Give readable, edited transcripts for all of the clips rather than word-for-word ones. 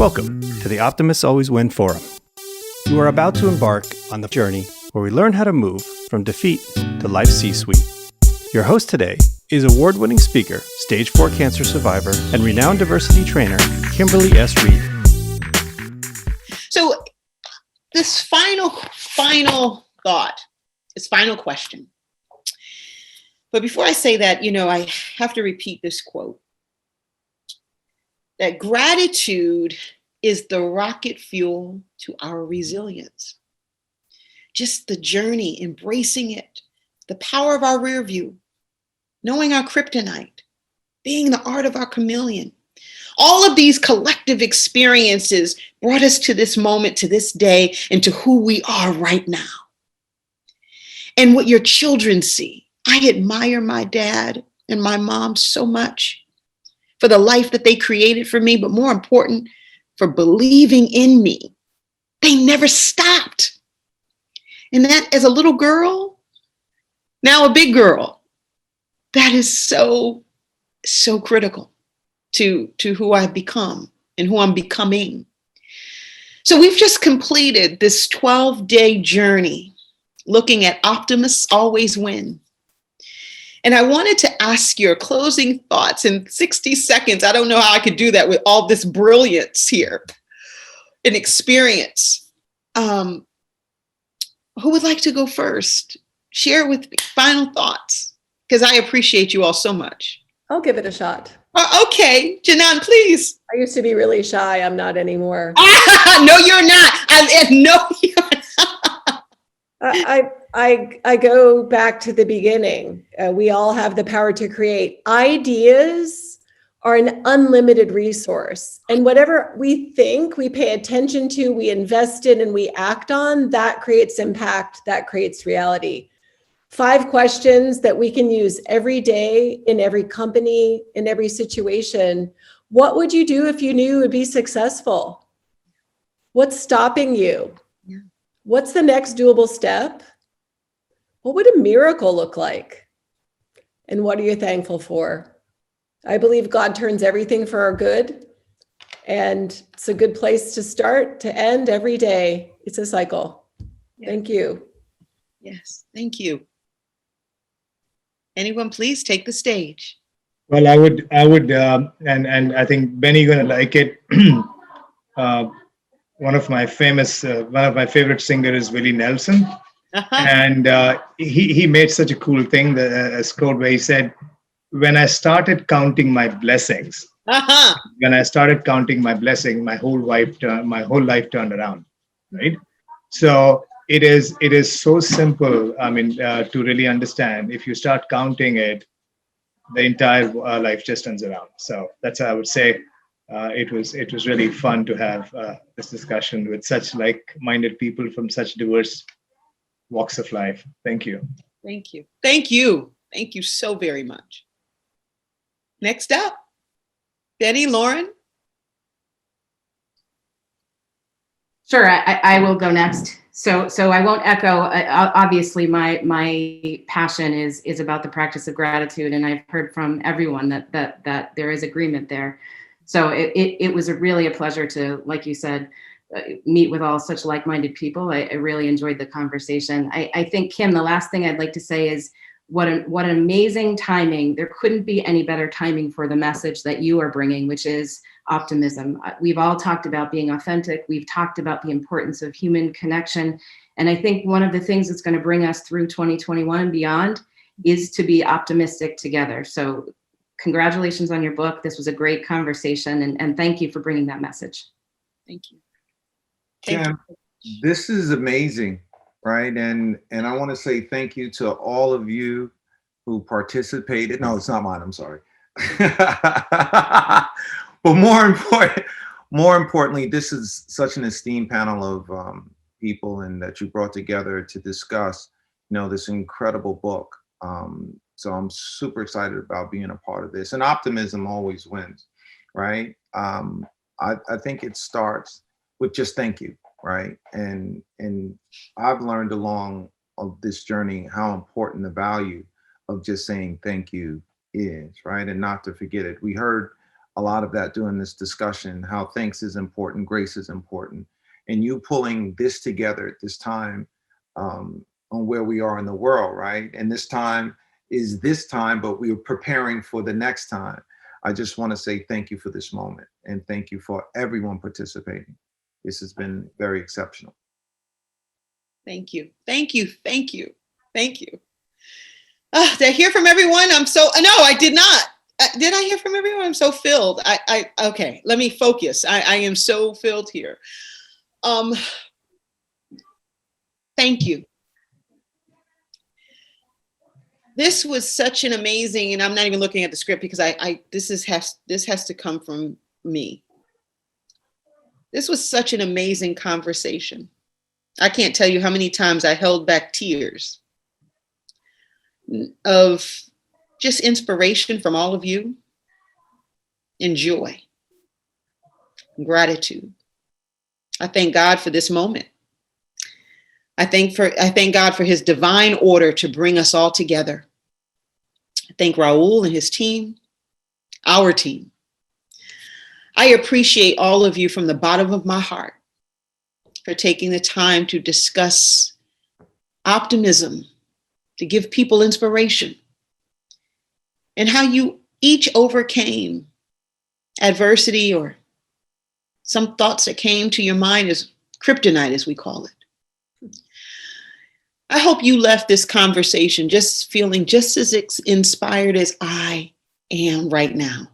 Welcome to the Optimists Always Win Forum. You are about to embark on the journey where we learn how to move from defeat to life's C-suite. Your host today is award-winning speaker, stage 4 cancer survivor, and renowned diversity trainer, Kimberly S. Reed. So this final thought, this final question. But before I say that, I have to repeat this quote. That gratitude is the rocket fuel to our resilience. Just the journey, embracing it, the power of our rear view, knowing our kryptonite, being the art of our chameleon. All of these collective experiences brought us to this moment, to this day, and to who we are right now. And what your children see. I admire my dad and my mom so much for the life that they created for me, but more important, for believing in me. They never stopped. And that, as a little girl, now a big girl, that is so critical to who I've become and who I'm becoming. So we've just completed this 12-day journey looking at Optimists Always Win. And I wanted to ask your closing thoughts in 60 seconds. I don't know how I could do that with all this brilliance here and experience. Who would like to go first? Share with me final thoughts, because I appreciate you all so much. I'll give it a shot. Okay, Janan, please. I used to be really shy. I'm not anymore. No, you're not. No, you're not. I go back to the beginning. We all have the power to create. Ideas are an unlimited resource. And whatever we think, we pay attention to, we invest in, and we act on, that creates impact, that creates reality. 5 questions that we can use every day in every company, in every situation. What would you do if you knew you would be successful? What's stopping you? What's the next doable step? What would a miracle look like? And what are you thankful for? I believe God turns everything for our good. And it's a good place to start, to end every day. It's a cycle. Yeah. Thank you. Yes, thank you. Anyone, please take the stage. Well, I would, and I think Benny gonna like it. One of my favorite singers is Willie Nelson, and he made such a cool thing, a quote where he said, "When I started counting my blessings, my whole life turned around." Right. So it is so simple. I mean, to really understand. If you start counting it, the entire life just turns around. So that's how I would say. It was really fun to have this discussion with such like-minded people from such diverse walks of life. Thank you. Thank you. Thank you. Thank you so very much. Next up, Benny, Lauren. Sure, I will go next. So I won't echo. Obviously, my passion is about the practice of gratitude, and I've heard from everyone that there is agreement there. So it was really a pleasure to, like you said, meet with all such like-minded people. I really enjoyed the conversation. I think, Kim, the last thing I'd like to say is what an amazing timing. There couldn't be any better timing for the message that you are bringing, which is optimism. We've all talked about being authentic. We've talked about the importance of human connection. And I think one of the things that's going to bring us through 2021 and beyond is to be optimistic together. So congratulations on your book. This was a great conversation, and thank you for bringing that message. Thank you. Kim, this is amazing, right? And I want to say thank you to all of you who participated. No, it's not mine. I'm sorry. But more importantly, this is such an esteemed panel of people, and that you brought together to discuss, this incredible book. So I'm super excited about being a part of this. And optimism always wins, right? I think it starts with just thank you, right? And I've learned along of this journey how important the value of just saying thank you is, right? And not to forget it. We heard a lot of that during this discussion, how thanks is important, grace is important. And you pulling this together at this time on where we are in the world, right? And this time is this time, but we are preparing for the next time. I just want to say thank you for this moment, and thank you for everyone participating. This has been very exceptional. Thank you. Thank you. Thank you. Thank you. Did I hear from everyone? No, I did not. Did I hear from everyone? I'm so filled. Okay, let me focus. I am so filled here. Thank you. This was such an amazing, and I'm not even looking at the script because this has to come from me. This was such an amazing conversation. I can't tell you how many times I held back tears of just inspiration from all of you, and joy, and gratitude. I thank God for this moment. I thank God for his divine order to bring us all together. I thank Raul and his team, our team. I appreciate all of you from the bottom of my heart for taking the time to discuss optimism, to give people inspiration, and how you each overcame adversity or some thoughts that came to your mind as kryptonite, as we call it. I hope you left this conversation just feeling just as inspired as I am right now.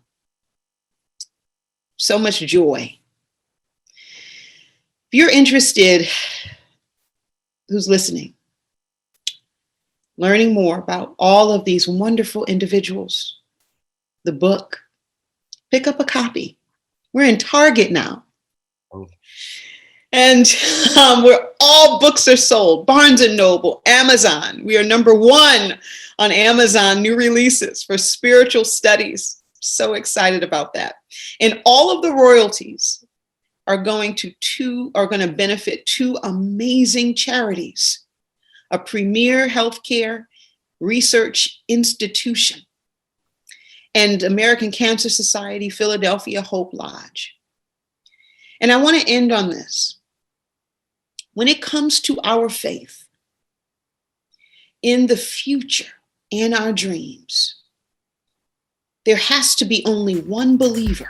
So much joy. If you're interested, who's listening, learning more about all of these wonderful individuals, the book, pick up a copy. We're in Target now. Oh. And where all books are sold, Barnes & Noble, Amazon. We are #1 on Amazon, new releases for spiritual studies. So excited about that. And all of the royalties are going to benefit 2 amazing charities, a premier healthcare research institution, and American Cancer Society, Philadelphia Hope Lodge. And I want to end on this. When it comes to our faith in the future and our dreams, there has to be only one believer